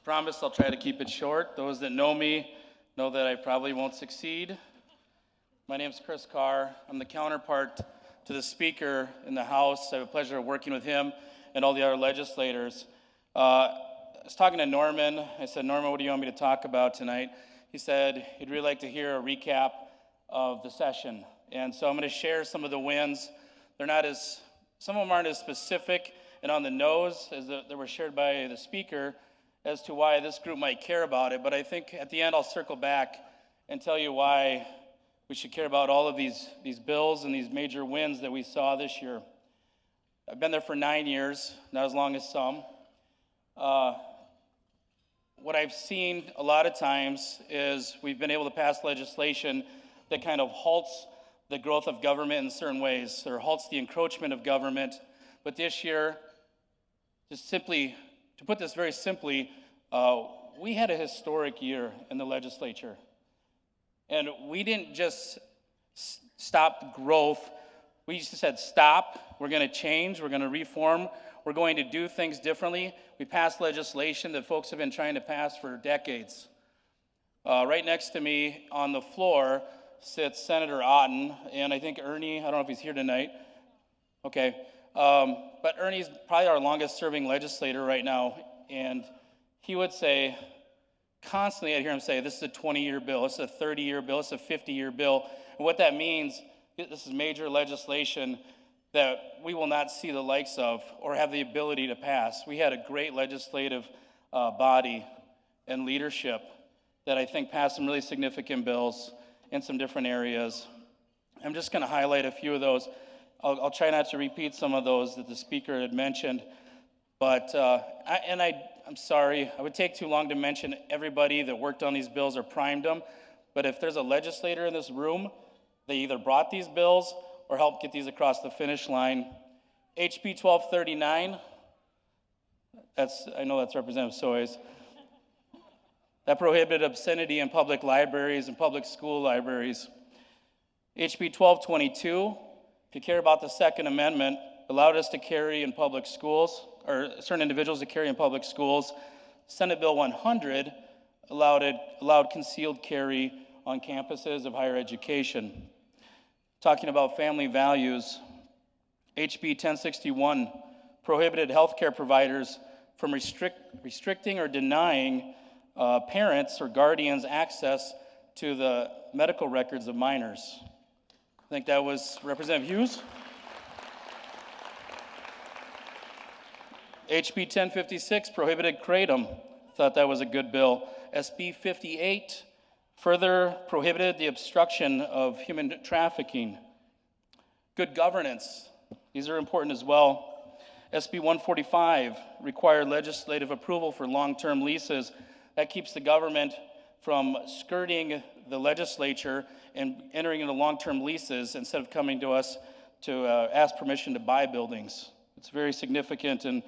Promise I'll try to keep it short. Those that know me know that I probably won't succeed. My name is Karr. I'm the counterpart to the Speaker in the House. I have the pleasure of working with him and all the other legislators. I was talking to Norman. I said, Norman, what do you want me to talk about tonight? He said he'd really like to hear a recap of the session. And so I'm going to share some of the wins. Some of them aren't as specific and on the nose as they were shared by the Speaker as to why this group might care about it. But I think at the end I'll circle back and tell you why we should care about all of these bills and these major wins that we saw this year. I've been there for 9 years, not as long as some. What I've seen a lot of times is we've been able to pass legislation that kind of halts the growth of government in certain ways, or halts the encroachment of government. But this year, to put this very simply, we had a historic year in the legislature. And we didn't just stop growth. We just said, stop, we're going to change, we're going to reform, we're going to do things differently. We passed legislation that folks have been trying to pass for decades. Right next to me on the floor sits Senator Otten, and I think Ernie, I don't know if he's here tonight. Okay. But Ernie's probably our longest serving legislator right now, and he would say, constantly I'd hear him say, this is a 20-year bill, this is a 30-year bill, this is a 50-year bill. And what that means, this is major legislation that we will not see the likes of or have the ability to pass. We had a great legislative body and leadership that I think passed some really significant bills in some different areas. I'm just going to highlight a few of those. I'll try not to repeat some of those that the Speaker had mentioned, but I'm sorry, I would take too long to mention everybody that worked on these bills or primed them, but if there's a legislator in this room, they either brought these bills or helped get these across the finish line. HB 1239, I know that's Representative Soy's. That prohibited obscenity in public libraries and public school libraries. HB 1222, if you care about the Second Amendment, allowed us to carry in public schools, or certain individuals to carry in public schools. Senate Bill 100 allowed concealed carry on campuses of higher education. Talking about family values, HB 1061 prohibited healthcare providers from restricting or denying parents or guardians access to the medical records of minors. I think that was Representative Hughes. HB 1056 prohibited kratom. Thought that was a good bill. SB 58 further prohibited the obstruction of human trafficking. Good governance. These are important as well. SB 145 required legislative approval for long-term leases. That keeps the government from skirting the legislature and entering into long-term leases instead of coming to us to ask permission to buy buildings. It's very significant, and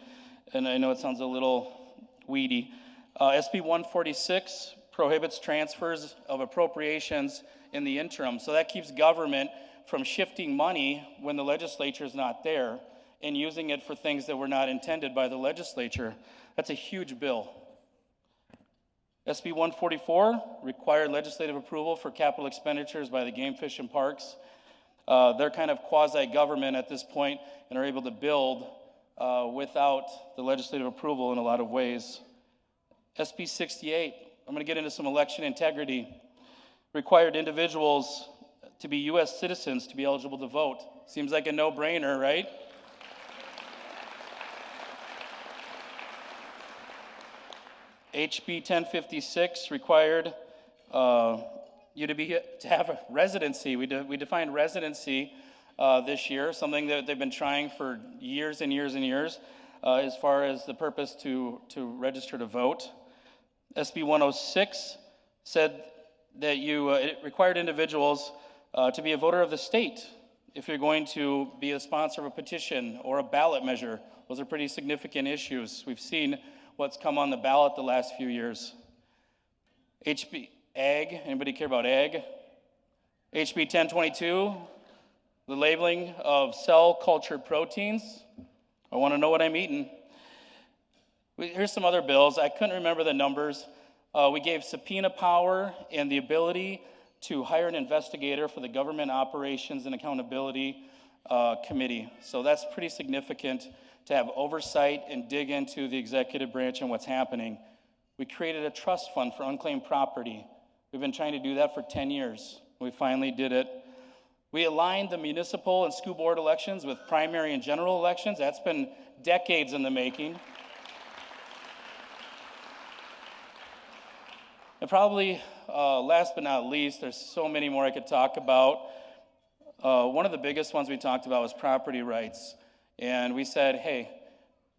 I know it sounds a little weedy. SB 146 prohibits transfers of appropriations in the interim. So that keeps government from shifting money when the legislature is not there and using it for things that were not intended by the legislature. That's a huge bill. SB 144 required legislative approval for capital expenditures by the Game, Fish, and Parks. They're kind of quasi-government at this point and are able to build without the legislative approval in a lot of ways. SB 68, I'm going to get into some election integrity, required individuals to be U.S. citizens to be eligible to vote. Seems like a no-brainer, right? HB 1056 required you to have a residency. We defined residency this year, something that they've been trying for years and years and years, as far as the purpose to register to vote. SB 106 said that it required individuals to be a voter of the state if you're going to be a sponsor of a petition or a ballot measure. Those are pretty significant issues. We've seen what's come on the ballot the last few years. HB Ag, anybody care about Ag? HB 1022, the labeling of cell-cultured proteins. I want to know what I'm eating. Here's some other bills. I couldn't remember the numbers. We gave subpoena power and the ability to hire an investigator for the Government Operations and Accountability Committee. So that's pretty significant to have oversight and dig into the executive branch and what's happening. We created a trust fund for unclaimed property. We've been trying to do that for 10 years. We finally did it. We aligned the municipal and school board elections with primary and general elections. That's been decades in the making. And probably last but not least, there's so many more I could talk about. One of the biggest ones we talked about was property rights. And we said, hey,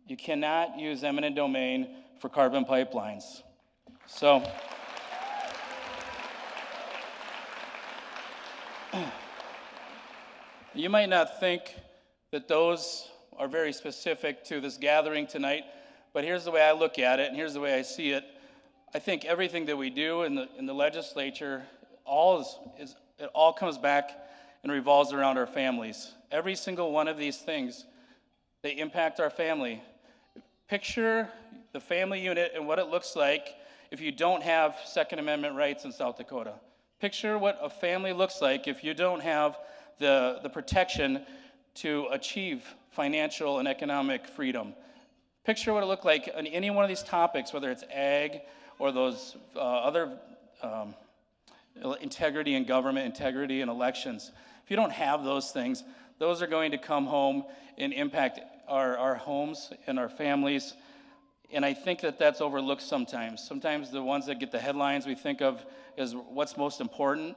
you cannot use eminent domain for carbon pipelines. So, you might not think that those are very specific to this gathering tonight, but here's the way I look at it, and here's the way I see it. I think everything that we do in the legislature, it all comes back and revolves around our families. Every single one of these things, they impact our family. Picture the family unit and what it looks like if you don't have Second Amendment rights in South Dakota. Picture what a family looks like if you don't have the protection to achieve financial and economic freedom. Picture what it looked like on any one of these topics, whether it's ag or those other integrity in government, integrity in elections. If you don't have those things, those are going to come home and impact our homes and our families. And I think that that's overlooked sometimes. Sometimes the ones that get the headlines we think of as what's most important.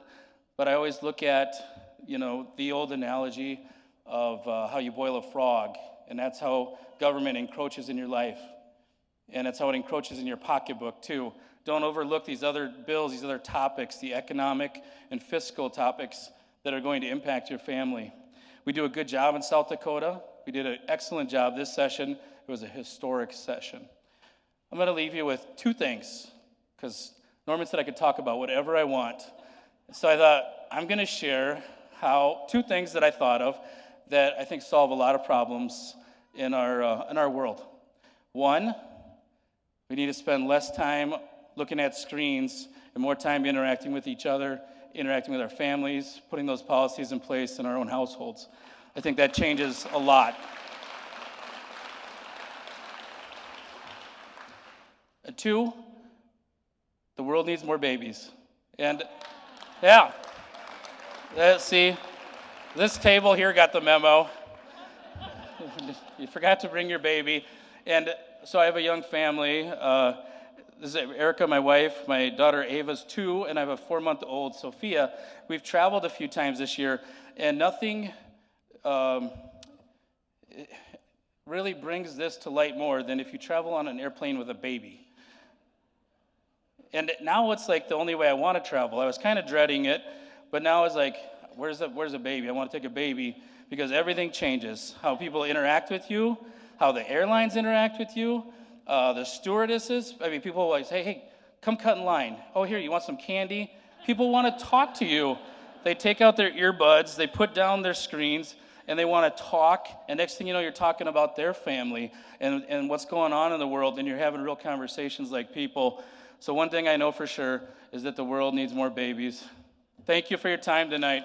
But I always look at, the old analogy of how you boil a frog. And that's how government encroaches in your life. And that's how it encroaches in your pocketbook, too. Don't overlook these other bills, these other topics, the economic and fiscal topics that are going to impact your family. We do a good job in South Dakota. We did an excellent job this session. It was a historic session. I'm going to leave you with two things, because Norman said I could talk about whatever I want. So I thought I'm going to share two things that I thought of that I think solve a lot of problems in our world. One, we need to spend less time looking at screens and more time interacting with each other, interacting with our families, putting those policies in place in our own households. I think that changes a lot. And two, the world needs more babies. And yeah, see, this table here got the memo. You forgot to bring your baby. And so I have a young family. This is Erica, my wife. My daughter Ava's 2, and I have a 4-month-old, Sophia. We've traveled a few times this year, and nothing really brings this to light more than if you travel on an airplane with a baby. And now it's like the only way I want to travel. I was kind of dreading it, but now it's like, where's the baby? I want to take a baby, because everything changes. How people interact with you, how the airlines interact with you, the stewardesses. I mean, people always say, hey, come cut in line. Oh, here, you want some candy? People want to talk to you. They take out their earbuds, they put down their screens, and they want to talk. And next thing you know, you're talking about their family and what's going on in the world, and you're having real conversations like people. So one thing I know for sure is that the world needs more babies. Thank you for your time tonight.